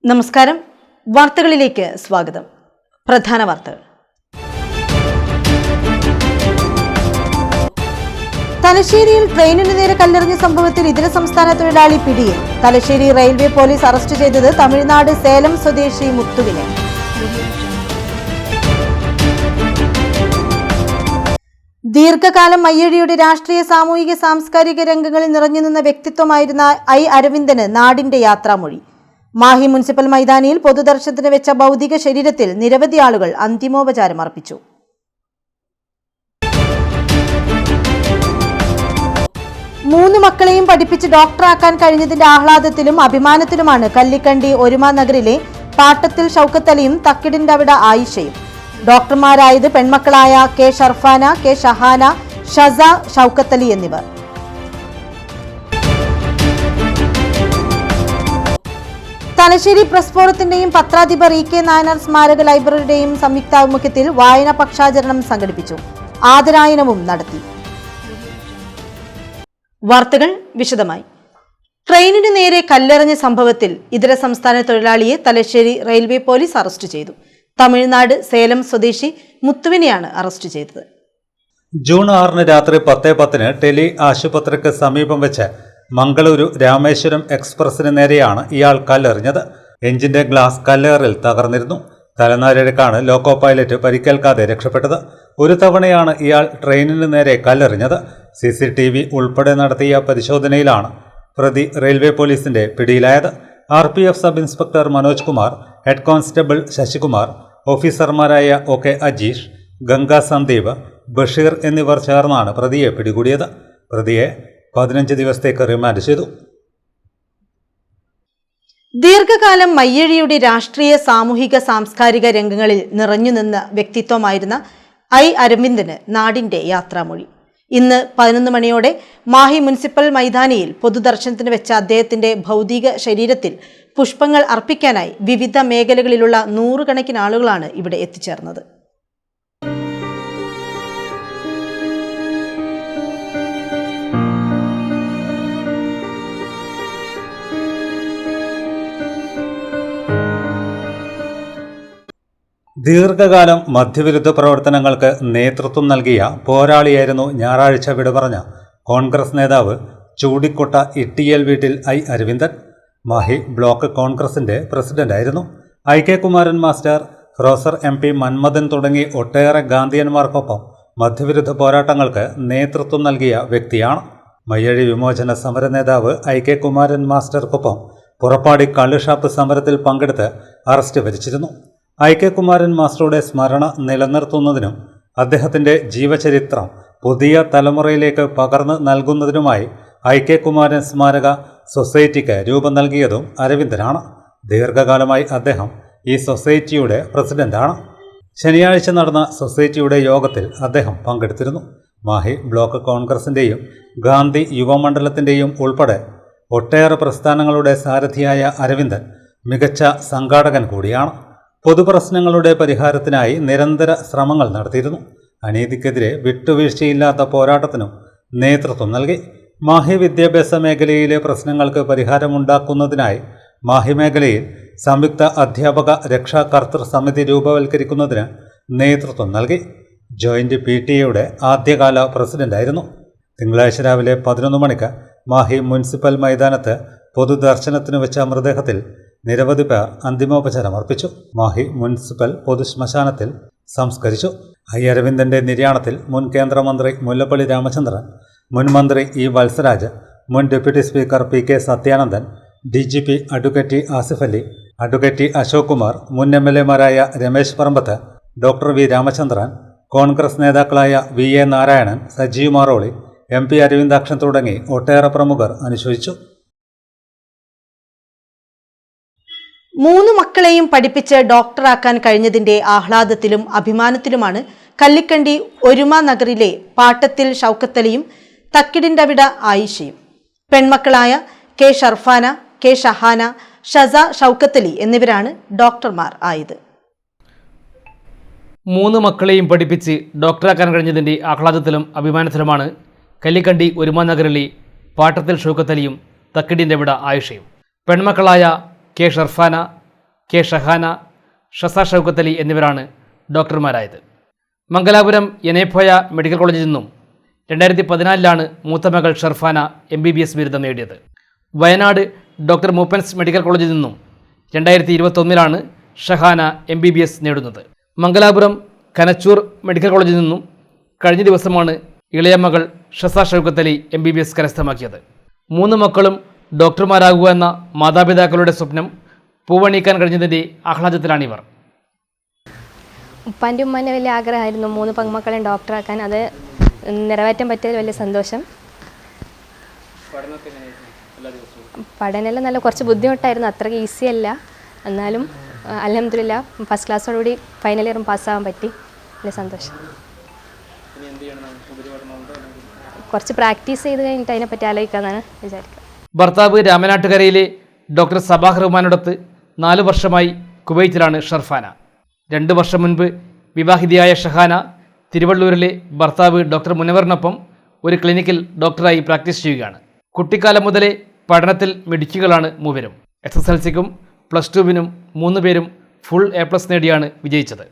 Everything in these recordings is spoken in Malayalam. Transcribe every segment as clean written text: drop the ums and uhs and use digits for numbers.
നമസ്കാരം. വാർത്തകളിലേക്ക് സ്വാഗതം. പ്രധാന വാർത്തകൾ. തലശ്ശേരിയിൽ ട്രെയിനിന് നേരെ കല്ലെറിഞ്ഞ സംഭവത്തിൽ ഇതര സംസ്ഥാന തൊഴിലാളി പിടിയിൽ. തലശ്ശേരി റെയിൽവേ പോലീസ് അറസ്റ്റ് ചെയ്തത് തമിഴ്നാട് സേലം സ്വദേശി മുത്തുവിനെ. ദീർഘകാലം മയ്യഴിയുടെ രാഷ്ട്രീയ സാമൂഹിക സാംസ്കാരിക രംഗങ്ങളിൽ നിറഞ്ഞുനിന്ന വ്യക്തിത്വമായിരുന്ന ഐ അരവിന്ദന് നാടിന്റെ യാത്രാമൊഴി. മാഹി മുനിസിപ്പൽ മൈതാനിയിൽ പൊതുദർശനത്തിന് വെച്ച ഭൗതിക ശരീരത്തിൽ നിരവധി ആളുകൾ അന്തിമോപചാരം അർപ്പിച്ചു. മൂന്ന് മക്കളെയും പഠിപ്പിച്ച് ഡോക്ടറാക്കാൻ കഴിഞ്ഞതിന്റെ ആഹ്ലാദത്തിലും അഭിമാനത്തിലുമാണ് കല്ലിക്കണ്ടി ഒരുമ നഗറിലെ പാട്ടത്തിൽ ഷൗക്കത്തലിയും തക്കിടിന്റെ അവിടെ ആയിഷയും. ഡോക്ടർമാരായത് പെൺമക്കളായ കെ ഷർഫാന, കെ ഷഹാന, ഷസ, ഷൗക്കത്തലി എന്നിവർ. തലശ്ശേരി പ്രസ് ഫോറത്തിന്റെയും പത്രാധിപർ ഇ കെ നായനാർ സ്മാരക ലൈബ്രറിയുടെയും സംയുക്താഭിമുഖ്യത്തിൽ വായനാ പക്ഷാചരണം സംഘടിപ്പിച്ചു. ആദരായനവും നടത്തി. വാർത്തകൾ വിശദമായി. ട്രെയിനിനു നേരെ കല്ലെറിഞ്ഞ സംഭവത്തിൽ ഇതര സംസ്ഥാന തൊഴിലാളിയെ തലശ്ശേരി റെയിൽവേ പോലീസ് അറസ്റ്റ് ചെയ്തു. തമിഴ്നാട് സേലം സ്വദേശി മുത്തുവിനെയാണ് അറസ്റ്റ് ചെയ്തത്. ജൂൺ 6 രാത്രി 10:10 ടെലി ആശുപത്രിക്ക് സമീപം വെച്ച് മംഗളൂരു രാമേശ്വരം എക്സ്പ്രസിന് നേരെയാണ് ഇയാൾ കല്ലെറിഞ്ഞത്. എഞ്ചിന്റെ ഗ്ലാസ് കല്ലേറിൽ തകർന്നിരുന്നു. തലനാരിഴക്കാണ് ലോക്കോ പൈലറ്റ് പരിക്കേൽക്കാതെ രക്ഷപ്പെട്ടത്. ഒരു തവണയാണ് ഇയാൾ ട്രെയിനിന് നേരെ കല്ലെറിഞ്ഞത്. CCTV ഉൾപ്പെടെ നടത്തിയ പരിശോധനയിലാണ് പ്രതി റെയിൽവേ പോലീസിന്റെ പിടിയിലായത്. RPF sub inspector Manoj Kumar, head constable Sasikumar, ഓഫീസർമാരായ OK അജീഷ്, ഗംഗ സന്ദീപ്, ബഷീർ എന്നിവർ ചേർന്നാണ് പ്രതിയെ പിടികൂടിയത്. പ്രതിയെ 15 ദിവസത്തേക്ക് റിമാൻഡ് ചെയ്തു. ദീർഘകാലം മയ്യഴിയുടെ രാഷ്ട്രീയ സാമൂഹിക സാംസ്കാരിക രംഗങ്ങളിൽ നിറഞ്ഞുനിന്ന വ്യക്തിത്വമായിരുന്ന ഐ അരവിന്ദന് നാടിന്റെ യാത്രാമൊഴി. ഇന്ന് 11 മണിയോടെ മാഹി മുനിസിപ്പൽ മൈതാനിയിൽ പൊതുദർശനത്തിന് വെച്ച അദ്ദേഹത്തിന്റെ ഭൗതിക ശരീരത്തിൽ പുഷ്പങ്ങൾ അർപ്പിക്കാനായി വിവിധ മേഖലകളിലുള്ള നൂറുകണക്കിന് ആളുകളാണ് ഇവിടെ എത്തിച്ചേർന്നത്. ദീർഘകാലം മദ്യവിരുദ്ധ പ്രവർത്തനങ്ങൾക്ക് നേതൃത്വം നൽകിയ പോരാളിയായിരുന്നു ഞായറാഴ്ച വിട പറഞ്ഞ കോൺഗ്രസ് നേതാവ് ചൂടിക്കൊട്ട ഇട്ടിയൽ വീട്ടിൽ ഐ അരവിന്ദൻ. മാഹി ബ്ലോക്ക് കോൺഗ്രസിന്റെ പ്രസിഡന്റായിരുന്നു. IK Kumaran master, professor MP Manmadhan തുടങ്ങി ഒട്ടേറെ ഗാന്ധിയന്മാർക്കൊപ്പം മദ്യവിരുദ്ധ പോരാട്ടങ്ങൾക്ക് നേതൃത്വം നൽകിയ വ്യക്തിയാണ്. മയ്യഴി വിമോചന സമര നേതാവ് IK കുമാരൻ മാസ്റ്റർക്കൊപ്പം പുറപ്പാടി കള്ളുഷാപ്പ് സമരത്തിൽ പങ്കെടുത്ത് അറസ്റ്റ് വരിച്ചിരുന്നു. IK കുമാരൻ മാസ്റ്ററുടെ സ്മരണ നിലനിർത്തുന്നതിനും അദ്ദേഹത്തിൻ്റെ ജീവചരിത്രം പുതിയ തലമുറയിലേക്ക് പകർന്നു നൽകുന്നതിനുമായി IK കുമാരൻ സ്മാരക സൊസൈറ്റിക്ക് രൂപം നൽകിയതും അരവിന്ദനാണ്. ദീർഘകാലമായി അദ്ദേഹം ഈ സൊസൈറ്റിയുടെ പ്രസിഡന്റാണ്. ശനിയാഴ്ച നടന്ന സൊസൈറ്റിയുടെ യോഗത്തിൽ അദ്ദേഹം പങ്കെടുത്തിരുന്നു. മാഹി ബ്ലോക്ക് കോൺഗ്രസിൻ്റെയും ഗാന്ധി യുവമണ്ഡലത്തിൻ്റെയും ഉൾപ്പെടെ ഒട്ടേറെ പ്രസ്ഥാനങ്ങളുടെ സാരഥിയായ അരവിന്ദൻ മികച്ച സംഘാടകൻ കൂടിയാണ്. പൊതുപ്രശ്നങ്ങളുടെ പരിഹാരത്തിനായി നിരന്തര ശ്രമങ്ങൾ നടത്തിയിരുന്നു. അനീതിക്കെതിരെ വിട്ടുവീഴ്ചയില്ലാത്ത പോരാട്ടത്തിനും നേതൃത്വം നൽകി. മാഹി വിദ്യാഭ്യാസ മേഖലയിലെ പ്രശ്നങ്ങൾക്ക് പരിഹാരമുണ്ടാക്കുന്നതിനായി മാഹി മേഖലയിൽ സംയുക്ത അധ്യാപക രക്ഷാകർതൃ സമിതി രൂപവൽക്കരിക്കുന്നതിന് നേതൃത്വം നൽകി. ജോയിന്റ് PTA ആദ്യകാല പ്രസിഡന്റായിരുന്നു. തിങ്കളാഴ്ച രാവിലെ 11 മണിക്ക് മാഹി മുനിസിപ്പൽ മൈതാനത്ത് പൊതുദർശനത്തിന് വെച്ച മൃതദേഹത്തിൽ നിരവധി പേർ അന്തിമോപചാരം അർപ്പിച്ചു. മാഹി മുനിസിപ്പൽ പൊതുശ്മശാനത്തിൽ സംസ്കരിച്ചു. ഐ അരവിന്ദന്റെ നിര്യാണത്തിൽ മുൻ കേന്ദ്രമന്ത്രി മുല്ലപ്പള്ളി രാമചന്ദ്രൻ, മുൻ മന്ത്രി E വത്സരാജ്, മുൻ deputy speaker PK Sathyanandan, DGP advocate Asif Ali, advocate Ashok Kumar, മുൻ MLA മാരായ രമേശ് പറമ്പത്ത്, ഡോക്ടർ V രാമചന്ദ്രൻ, കോൺഗ്രസ് നേതാക്കളായ VA നാരായണൻ, സജീവ് മാറോളി, MP അരവിന്ദാക്ഷൻ തുടങ്ങി ഒട്ടേറെ പ്രമുഖർ അനുശോചിച്ചു. മൂന്ന് മക്കളെയും പഠിപ്പിച്ച് ഡോക്ടറാക്കാൻ കഴിഞ്ഞതിന്റെ ആഹ്ലാദത്തിലും അഭിമാനത്തിലുമാണ് കല്ലിക്കണ്ടി ഒരുമ നഗറിലെ പാട്ടത്തിൽ ഷൗക്കത്തലിയും തക്കിടിന്റെ അവിടെ ആയിഷയും. പെൺമക്കളായ കെ ഷർഫാന, കെ ഷഹാന, ഷസ, ഷൗക്കത്തലി എന്നിവരാണ് ഡോക്ടർമാർ ആയത്. മൂന്ന് മക്കളെയും പഠിപ്പിച്ച് ഡോക്ടറാക്കാൻ കഴിഞ്ഞതിൻ്റെ ആഹ്ലാദത്തിലും അഭിമാനത്തിലുമാണ് കല്ലിക്കണ്ടി ഒരുമ നഗറിലെ പാട്ടത്തിൽ ഷൗക്കത്തലിയും തക്കിടിൻ്റെ അവിടെ ആയിഷയും. പെൺമക്കളായ കെ ഷർഫാന, കെ ഷഹാന, ഷസ ഷൗക്കത്ത് അലി എന്നിവരാണ് ഡോക്ടർമാരായത്. മംഗലാപുരം യനേപ്പോയ മെഡിക്കൽ കോളേജിൽ നിന്നും 2014 മൂത്ത മകൾ ഷർഫാന MBBS ബിരുദം നേടിയത്. വയനാട് ഡോക്ടർ മൂപ്പൻസ് മെഡിക്കൽ കോളേജിൽ നിന്നും 2021 ഷഹാന MBBS നേടുന്നത്. മംഗലാപുരം കനച്ചൂർ മെഡിക്കൽ കോളേജിൽ നിന്നും കഴിഞ്ഞ ദിവസമാണ് ഇളയ മകൾ ഷസ ഷൗക്കത്ത് അലി MBBS കരസ്ഥമാക്കിയത്. 3 മക്കളും ഡോക്ടർമാരാകുക എന്ന മാതാപിതാക്കളുടെ സ്വപ്നം പൂവണിക്കാൻ കഴിഞ്ഞതിൻ്റെ ആഹ്ലാദത്തിലാണിവർ. ഉപ്പാൻ്റെ ഉമ്മാൻ്റെ വലിയ ആഗ്രഹമായിരുന്നു 3 പെൺമക്കളെയും ഡോക്ടറാക്കാൻ. അത് നിറവേറ്റാൻ പറ്റിയതിൽ വലിയ സന്തോഷം. പഠനമെല്ലാം നല്ല കുറച്ച് ബുദ്ധിമുട്ടായിരുന്നു, അത്രയ്ക്ക് ഈസി അല്ല. എന്നാലും അൽഹംദുലില്ലാ ഫസ്റ്റ് ക്ലാസ്സോടുകൂടി ഫൈനൽ ഇയറും പാസ്സാകാൻ പറ്റി. വലിയ സന്തോഷം. കുറച്ച് പ്രാക്ടീസ് ചെയ്ത് കഴിഞ്ഞിട്ട് അതിനെപ്പറ്റി ആലോചിക്കാമെന്നാണ് വിചാരിക്കുക. ഭർത്താവ് രാമനാട്ടുകരയിലെ ഡോക്ടർ സബാഹ് റഹ്മാനോടൊത്ത് 4 വർഷമായി കുവൈറ്റിലാണ് ഷർഫാന. 2 വർഷം മുൻപ് വിവാഹിതയായ ഷഹാന തിരുവള്ളൂരിലെ ഭർത്താവ് ഡോക്ടർ മുനവറിനൊപ്പം ഒരു ക്ലിനിക്കിൽ ഡോക്ടറായി പ്രാക്ടീസ് ചെയ്യുകയാണ്. കുട്ടിക്കാലം മുതലേ പഠനത്തിൽ മിടുക്കികളാണ് മൂവരും. SSLCക്കും +2വിനും 3 പേരും ഫുൾ A+ നേടിയാണ് വിജയിച്ചത്.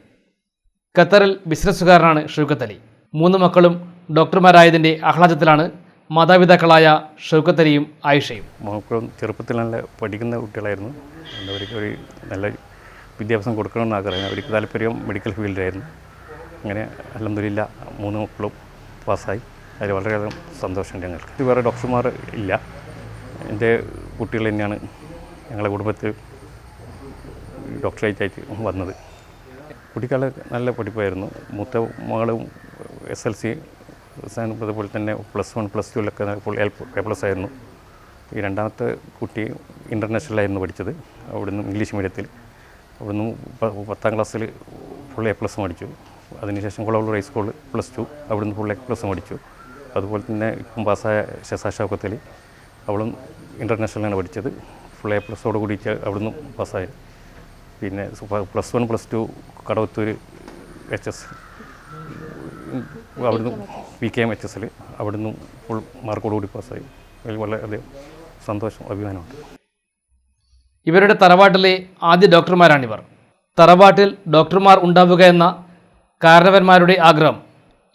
ഖത്തറിൽ ബിസിനസ്സുകാരനാണ് ഷൗക്കത്ത് അലി. 3 മക്കളും ഡോക്ടർമാരായതിൻ്റെ ആഹ്ലാദത്തിലാണ് മാതാപിതാക്കളായ ഷൗക്കത്ത് അലിയും ആയിഷയും. മക്കളും ചെറുപ്പത്തിൽ നല്ല പഠിക്കുന്ന കുട്ടികളായിരുന്നു. അവർക്ക് ഒരു നല്ല വിദ്യാഭ്യാസം കൊടുക്കണമെന്ന് ആഗ്രഹം. അവർക്ക് താല്പര്യം മെഡിക്കൽ ഫീൽഡിലായിരുന്നു. അങ്ങനെ അൽഹംദുലില്ലാ 3 മക്കളും പാസ്സായി. അതിൽ വളരെയധികം സന്തോഷമുണ്ട് ഞങ്ങൾക്ക്. ഇത് വേറെ ഡോക്ടർമാർ ഇല്ല, എൻ്റെ കുട്ടികൾ തന്നെയാണ് ഞങ്ങളുടെ കുടുംബത്തിൽ ഡോക്ടറേറ്റായിട്ട് വന്നത്. കുട്ടിക്കാലം നല്ല പഠിപ്പായിരുന്നു. മൂത്ത മകളും SLC അതുപോലെ തന്നെ +1 +2 ഫുൾ A+ ആയിരുന്നു. ഈ രണ്ടാമത്തെ കുട്ടി ഇൻ്റർനാഷണലായിരുന്നു പഠിച്ചത്. അവിടുന്ന് ഇംഗ്ലീഷ് മീഡിയത്തിൽ. അവിടുന്ന് 10ാം ക്ലാസ്സിൽ ഫുൾ A+ പഠിച്ചു. അതിനുശേഷം കൊളവള്ളൂർ ഹൈസ്കൂൾ +2 അവിടുന്ന് ഫുൾ A+ പഠിച്ചു. അതുപോലെ തന്നെ ഇപ്പം പാസ്സായ ഷസ ഷൗക്കത്ത് അലി, അവളും ഇൻ്റർനാഷണലാണ് പഠിച്ചത്. ഫുൾ A+ കൂടി അവിടുന്ന് പാസ്സായി. പിന്നെ +1 +2 കടവത്തൂർ HS അവിടുന്ന് PKM HSൽ അവിടുന്ന് ഫുൾ മാർക്കോടുകൂടി പാസ്സായി. അതിൽ വളരെയധികം സന്തോഷം, അഭിമാനമുണ്ട്. ഇവരുടെ തറവാട്ടിലെ ആദ്യ ഡോക്ടർമാരാണിവർ. തറവാട്ടിൽ ഡോക്ടർമാർ ഉണ്ടാവുക എന്ന കാരണവന്മാരുടെ ആഗ്രഹം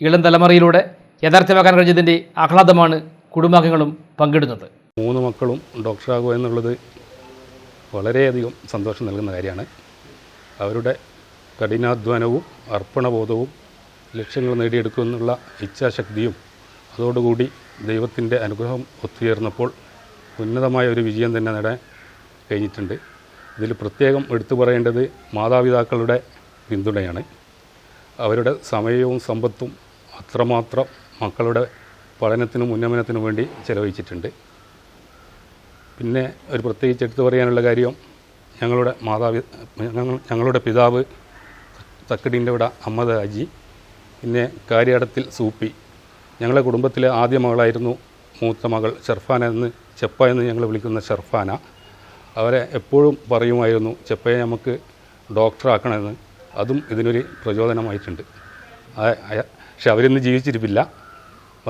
ഇളം തലമുറയിലൂടെ യഥാർത്ഥമാക്കാൻ കഴിഞ്ഞതിൻ്റെ ആഹ്ലാദമാണ് കുടുംബാംഗങ്ങളും പങ്കിടുന്നത്. 3 മക്കളും ഡോക്ടറാകുക എന്നുള്ളത് വളരെയധികം സന്തോഷം നൽകുന്ന കാര്യമാണ്. അവരുടെ കഠിനാധ്വാനവും അർപ്പണബോധവും ലക്ഷ്യങ്ങൾ നേടിയെടുക്കുമെന്നുള്ള ഇച്ഛാശക്തിയും അതോടുകൂടി ദൈവത്തിൻ്റെ അനുഗ്രഹം ഒത്തുചേർന്നപ്പോൾ ഉന്നതമായ ഒരു വിജയം തന്നെ നേടാൻ കഴിഞ്ഞിട്ടുണ്ട്. ഇതിൽ പ്രത്യേകം എടുത്തു പറയേണ്ടത് മാതാപിതാക്കളുടെ പിന്തുണയാണ്. അവരുടെ സമയവും സമ്പത്തും അത്രമാത്രം മക്കളുടെ പഠനത്തിനും ഉന്നമനത്തിനും വേണ്ടി ചെലവഴിച്ചിട്ടുണ്ട്. പിന്നെ ഒരു പ്രത്യേകിച്ച് എടുത്തു പറയാനുള്ള കാര്യം ഞങ്ങളുടെ പിതാവ് തക്കടീൻ്റെ ഇവിടെ അഹമ്മദ് ഹാജി, പിന്നെ കാര്യാടത്തിൽ സൂപ്പി. ഞങ്ങളുടെ കുടുംബത്തിലെ ആദ്യ മകളായിരുന്നു മൂത്ത മകൾ ഷർഫാന എന്ന്, ചെപ്പ എന്ന് ഞങ്ങൾ വിളിക്കുന്ന ഷർഫാന. അവരെ എപ്പോഴും പറയുമായിരുന്നു ചെപ്പയെ നമുക്ക് ഡോക്ടറാക്കണമെന്ന്. അതും ഇതിനൊരു പ്രചോദനമായിട്ടുണ്ട്. പക്ഷെ അവരിന്ന് ജീവിച്ചിരിപ്പില്ല.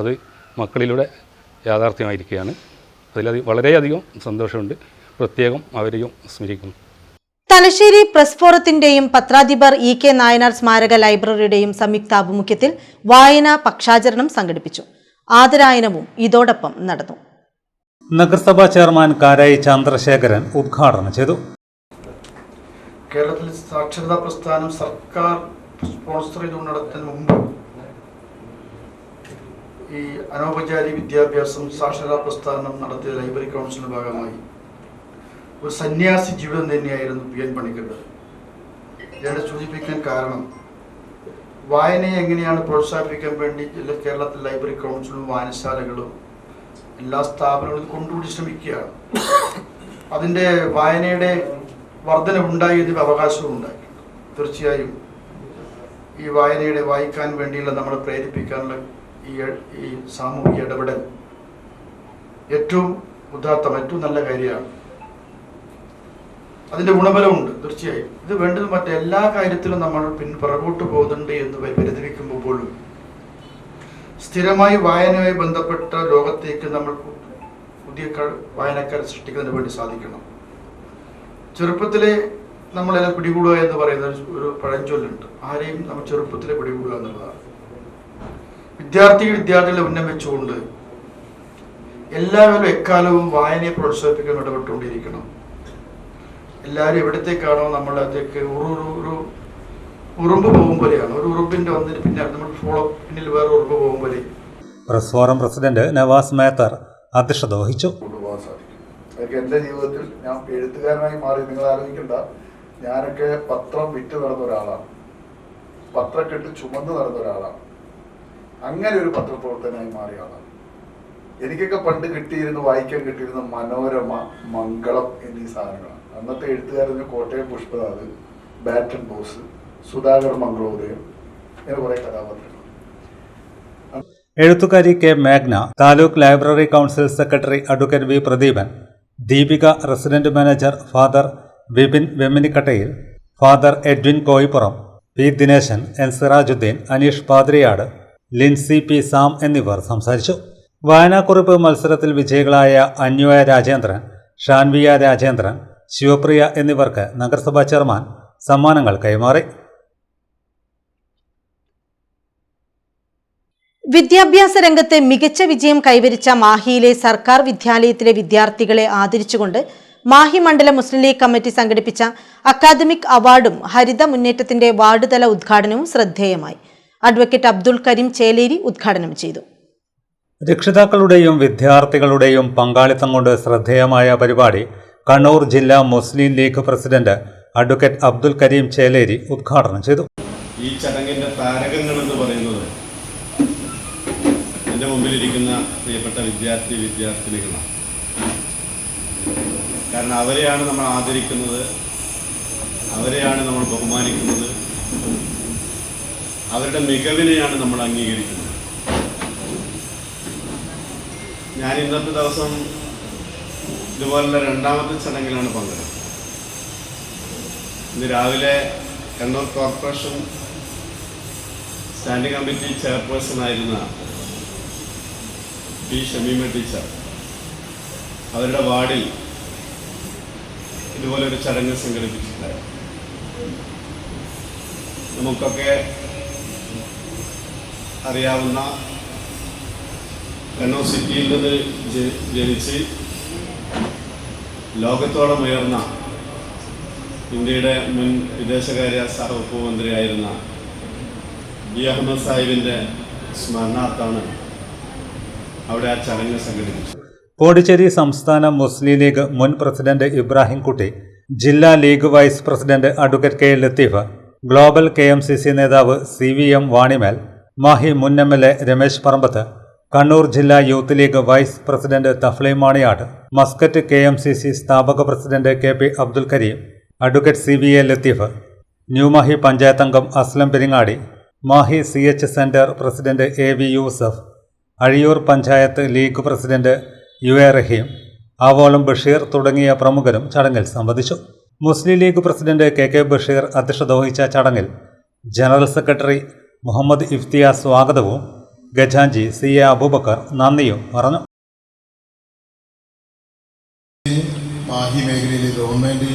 അത് മക്കളിലൂടെ യാഥാർത്ഥ്യമായിരിക്കുകയാണ്. വളരെയധികം സന്തോഷമുണ്ട്. പ്രത്യേകം അവരെയും സ്മരിക്കുന്നു. തലശ്ശേരി പ്രസ് ഫോറത്തിന്റെയും പത്രാധിപർ EK നായനാർ സ്മാരക ലൈബ്രറിയുടെയും സംയുക്താഭിമുഖ്യത്തിൽ വായനാ പക്ഷാചരണം സംഘടിപ്പിച്ചു. ആദരായനവും ഇതോടൊപ്പം നടന്നു. നഗരസഭാ ചെയർമാൻ കാരായി ചന്ദ്രശേഖരൻ ഉദ്ഘാടനം ചെയ്തു. കേരളത്തിൽ സാക്ഷരതാ പ്രസ്ഥാനം സർക്കാർ സ്പോൺസർ ചെയ്തുകൊണ്ട് നടത്തുന്നതിന് മുമ്പ് ഈ അനൗപചാരിക വിദ്യാഭ്യാസം സാക്ഷരതാ പ്രസ്ഥാനം നടത്തിയ ലൈബ്രറി കൗൺസിലിന്റെ ഭാഗമായി ഒരു സന്യാസി ജീവിതം തന്നെയായിരുന്നു PN പണിക്കരുടെ. ഞാൻ സൂചിപ്പിക്കാൻ കാരണം വായനയെ എങ്ങനെയാണ് പ്രോത്സാഹിപ്പിക്കാൻ വേണ്ടി കേരളത്തിൽ ലൈബ്രറി കൗൺസിലും വായനശാലകളും എല്ലാ സ്ഥാപനങ്ങളും കൊണ്ടുകൂടി ശ്രമിക്കുകയാണ്. അതിൻ്റെ വായനയുടെ വർധനവുണ്ടായി, ഇതിന് അവകാശവും ഉണ്ടായി. തീർച്ചയായും ഈ വായിക്കാൻ വേണ്ടിയുള്ള നമ്മളെ പ്രേരിപ്പിക്കാനുള്ള ഈ സാമൂഹിക ഇടപെടൽ ഏറ്റവും ഉദാത്തം, ഏറ്റവും നല്ല കാര്യമാണ്. അതിൻ്റെ ഗുണഫലമുണ്ട് തീർച്ചയായും. ഇത് വേണ്ടത് മറ്റെല്ലാ കാര്യത്തിലും നമ്മൾ പിറകോട്ട് പോകുന്നുണ്ട് എന്ന് പരിതപിക്കുമ്പോൾ പോലും സ്ഥിരമായി വായനയുമായി ബന്ധപ്പെട്ട ലോകത്തേക്ക് നമ്മൾ പുതിയ വായനക്കാരെ സൃഷ്ടിക്കുന്നതിന് വേണ്ടി സാധിക്കണം. ചെറുപ്പത്തിലെ നമ്മളെല്ലാം പിടികൂടുക എന്ന് പറയുന്ന ഒരു പഴഞ്ചൊല്ലുണ്ട്. ആരെയും നമ്മൾ ചെറുപ്പത്തിൽ പിടികൂടുക എന്നുള്ളതാണ്. വിദ്യാർത്ഥികളെ ഉന്നം വെച്ചുകൊണ്ട് എല്ലാവരും എക്കാലവും വായനയെ പ്രോത്സാഹിപ്പിക്കാൻ ഇടപെട്ടുകൊണ്ടിരിക്കണം. എല്ലാവരും എവിടത്തേക്കാണോ നമ്മളത്തേക്ക് ഒരു ഉറുമ്പ് പോകും പോലെയാണ്. ഒരു ഉറുമ്പിന്റെ വന്നിട്ട് പിന്നെ നമ്മൾ പിന്നിൽ വേറെ ഉറുമ്പ് പോകും പോലെ. Press forum president Navas Methar അധ്യക്ഷത വഹിച്ചു. അതൊക്കെ എൻ്റെ ജീവിതത്തിൽ ഞാൻ എഴുത്തുകാരനായി മാറി. നിങ്ങൾ ആലോചിക്കണ്ട, ഞാനൊക്കെ പത്രം വിറ്റ് നടന്ന ഒരാളാണ്, പത്രക്കെട്ട് ചുമന്ന് നടന്ന ഒരാളാണ്. അങ്ങനെ ഒരു പത്രപ്രവർത്തകനായി മാറിയ ആളാണ്. എനിക്കൊക്കെ പണ്ട് വായിക്കാൻ കിട്ടിയിരുന്ന മനോരമ, മംഗളം എന്നീ സാധനങ്ങളാണ്. അന്നത്തെ എഴുത്തുകാരന് കോട്ടയം പുഷ്പനാഥ്, ബാറ്റൺ ബോസ്, സുധാകർ മംഗളോദയം, ഇങ്ങനെ കുറെ കഥാപാത്രങ്ങൾ. എഴുത്തുകാരി കെ മേഘ്ന, taluk library council secretary advocate V Pradeepan, Deepika resident manager father Vipin Vemminikkattayil, father Edwin Koyippuram, P Dineshan, N Sirajuddin, Aneesh Padriyat, Lincy P Sam എന്നിവർ സംസാരിച്ചു. വായനാക്കുറിപ്പ് മത്സരത്തിൽ വിജയികളായ അന്വയ രാജേന്ദ്രൻ, ഷാൻവിയ രാജേന്ദ്രൻ, ശിവപ്രിയ എന്നിവർക്ക് നഗരസഭാ ചെയർമാൻ സമ്മാനങ്ങൾ കൈമാറി. വിദ്യാഭ്യാസ രംഗത്ത് മികച്ച വിജയം കൈവരിച്ച മാഹിയിലെ സർക്കാർ വിദ്യാലയത്തിലെ വിദ്യാർത്ഥികളെ ആദരിച്ചുകൊണ്ട് മാഹി മണ്ഡലം മുസ്ലിം ലീഗ് കമ്മിറ്റി സംഘടിപ്പിച്ച അക്കാദമിക് അവാർഡും ഹരിത മുന്നേറ്റത്തിന്റെ വാർഡ് തല ഉദ്ഘാടനവും ശ്രദ്ധേയമായി. അഡ്വക്കേറ്റ് അബ്ദുൽ കരീം ചേലേരി ഉദ്ഘാടനം ചെയ്തു. രക്ഷിതാക്കളുടെയും വിദ്യാർത്ഥികളുടെയും പങ്കാളിത്തം കൊണ്ട് ശ്രദ്ധേയമായ പരിപാടി കണ്ണൂർ ജില്ലാ മുസ്ലിം ലീഗ് പ്രസിഡന്റ് അഡ്വക്കേറ്റ് അബ്ദുൽ കരീം ചേലേരി ഉദ്ഘാടനം ചെയ്തു. ഈ ചടങ്ങിന്റെ താരകങ്ങൾ എന്ന് പറയുന്നത് എൻ്റെ മുമ്പിലിരിക്കുന്ന പ്രിയപ്പെട്ട വിദ്യാർത്ഥിനികളാണ്. കാരണം അവരെയാണ് നമ്മൾ ആദരിക്കുന്നത്, അവരെയാണ് നമ്മൾ ബഹുമാനിക്കുന്നത്, അവരുടെ മികവിനെയാണ് നമ്മൾ അംഗീകരിക്കുന്നത്. ഞാൻ ഇന്നത്തെ ദിവസം ഇതുപോലുള്ള രണ്ടാമത്തെ ചടങ്ങിലാണ് പങ്കെടുക്കുന്നത്. ഇന്ന് രാവിലെ കണ്ണൂർ കോർപ്പറേഷൻ സ്റ്റാൻഡിംഗ് കമ്മിറ്റി ചെയർപേഴ്സണായിരുന്ന പി ഷമീമ ടീച്ചർ അവരുടെ വാർഡിൽ ഇതുപോലൊരു ചടങ്ങ് സംഘടിപ്പിച്ചിട്ടുണ്ടായിരുന്നു. നമുക്കൊക്കെ അറിയാവുന്ന കണ്ണൂർ സിറ്റിയിൽ നിന്ന് ജനിച്ച് ലോകത്തോളം ഉയർന്ന ഇന്ത്യയുടെ മുൻ വിദേശകാര്യ വകുപ്പ് മന്ത്രിയായിരുന്ന ബി അഹമ്മദ് സാഹിബിൻ്റെ സ്മരണാർത്ഥാണ് അവിടെ ആ ചടങ്ങ് സംഘടിപ്പിച്ചത്. പോണ്ടിച്ചേരി സംസ്ഥാന മുസ്ലിം ലീഗ് മുൻ പ്രസിഡന്റ് ഇബ്രാഹിം കുട്ടി, ജില്ലാ League vice president advocate K Latheef, global KMCC നേതാവ് CVM വാണിമേൽ, മാഹി മുൻ MLA രമേശ് പറമ്പത്ത്, കണ്ണൂർ ജില്ലാ youth League vice president Thafleem Maniyat, Muscat KMCC സ്ഥാപക president KP Abdul Kareem, advocate CVA Latheef, New Mahe panchayat അംഗം Aslam Peringadi, Mahe CH centre president AV Yusuf, Azhiyur panchayat League president UA Raheem, Avolam Basheer തുടങ്ങിയ പ്രമുഖരും ചടങ്ങിൽ സംബന്ധിച്ചു. മുസ്ലിം ലീഗ് പ്രസിഡന്റ് KK ബഷീർ അധ്യക്ഷത വഹിച്ച ചടങ്ങിൽ ജനറൽ സെക്രട്ടറി മുഹമ്മദ് ഇഫ്തിയാസ് സ്വാഗതവും ഖജാൻജി CA അബൂബക്കർ നന്ദിയും പറഞ്ഞു. മാഹി മേഖലയിലെ ഗവൺമെൻറ്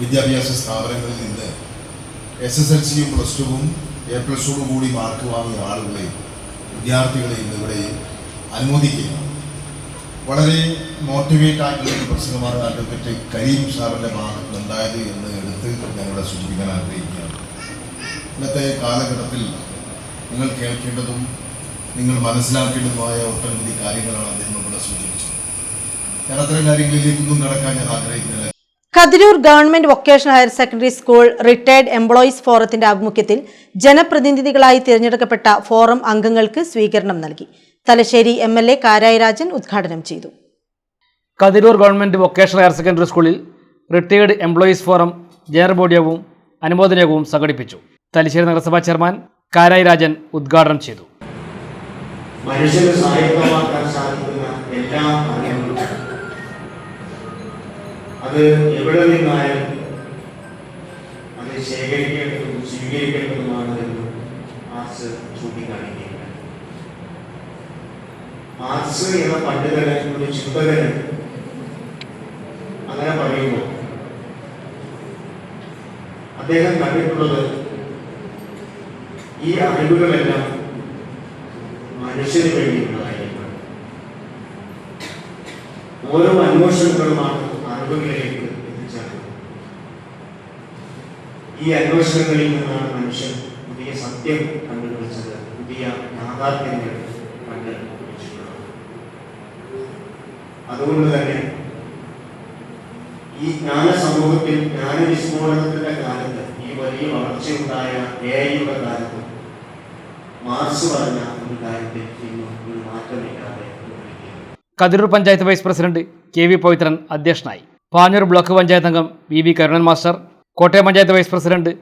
വിദ്യാഭ്യാസ സ്ഥാപനങ്ങളിൽ നിന്ന് SSLCയും +2വും A+ഓടും കൂടി മാർക്ക് വാങ്ങിയ ആളുകളെയും വിദ്യാർത്ഥികളെയും ഇവിടെ അനുമോദിക്കുക. വളരെ മോട്ടിവേറ്റ് ആയിട്ടുള്ള ഒരു പ്രസംഗമാണ് അഡ്വക്കേറ്റ് കരീം സാറിൻ്റെ ഭാഗത്ത് ഉണ്ടായത് എന്ന് എടുത്ത് ഞങ്ങളുടെ സൂചിപ്പിക്കാൻ ആഗ്രഹിക്കുകയാണ്. ഇന്നത്തെ കാലഘട്ടത്തിൽ നിങ്ങൾ കേൾക്കേണ്ടതും നിങ്ങൾ മനസ്സിലാക്കേണ്ടതുമായ ഒട്ടനവധി കാര്യങ്ങളാണ് അദ്ദേഹം ഇവിടെ സൂചിപ്പിച്ചത്. ഞാൻ അത്തരം കാര്യങ്ങളിലേക്കൊന്നും കടക്കാൻ ഞാൻ ആഗ്രഹിക്കുന്നില്ല. Kathiroor government vocational higher secondary school retired employees ഫോറത്തിന്റെ ആഭിമുഖ്യത്തിൽ ജനപ്രതിനിധികളായി തിരഞ്ഞെടുക്കപ്പെട്ട ഫോറം അംഗങ്ങൾക്ക് സ്വീകരണം നൽകി. തലശ്ശേരി MLA കാരായി രാജൻ ഉദ്ഘാടനം ചെയ്തു. Kathiroor government vocational higher secondary സ്കൂളിൽ റിട്ടയേർഡ് എംപ്ലോയീസ് ഫോറം ജനറൽ ബോഡിയവും അനുമോദനവും സംഘടിപ്പിച്ചു. തലശ്ശേരി നഗരസഭാ ചെയർമാൻ കാരായി രാജൻ ഉദ്ഘാടനം ചെയ്തു. മനുഷ്യന് സാഹിത്യമാക്കാൻ സാധിക്കുന്ന എല്ലാ അറിവും അത് എവിടെ നിന്നായാലും അത് ശേഖരിക്കേണ്ടതും സ്വീകരിക്കേണ്ടതുമാണ് എന്ന് മാർക്സ് ചൂണ്ടിക്കാണിക്കുകയാണ്. മാർക്സ് എന്ന പണ്ഡിതന്, ഒരു ചിന്തകന് അങ്ങനെ പറയുമ്പോൾ അദ്ദേഹം കണ്ടിട്ടുള്ളത് ഈ അറിവുകളെല്ലാം മനുഷ്യന് വേണ്ടിയുള്ളതായിരിക്കണം. ഓരോ അന്വേഷണങ്ങളുമാണ് അറിവുകളിലേക്ക് എത്തിച്ചേർന്നത്. ഈ അന്വേഷണങ്ങളിൽ നിന്നാണ് മനുഷ്യൻ പുതിയ സത്യം കണ്ടുപിടിച്ചത്, പുതിയ യാഥാർത്ഥ്യങ്ങൾ കണ്ടുപിടിച്ചിട്ടുള്ളത്. അതുകൊണ്ട് തന്നെ ഈ ജ്ഞാന സമൂഹത്തിൽ ജ്ഞാനവിസ്ഫോടനത്തിന്റെ കാലത്ത്, ഈ വലിയ വളർച്ചയുണ്ടായ AI-യുടെ കാലത്ത് മാർക്സ് പറഞ്ഞ ഒരു കാര്യത്തിൽ ഇന്നും ഒരു മാറ്റമില്ലാതെ Kathiroor panchayat vice president KV Pavithran അധ്യക്ഷനായി. പാഞ്ഞൂർ ബ്ലോക്ക് പഞ്ചായത്ത് അംഗം VV Karunan master, Kottayam panchayat vice president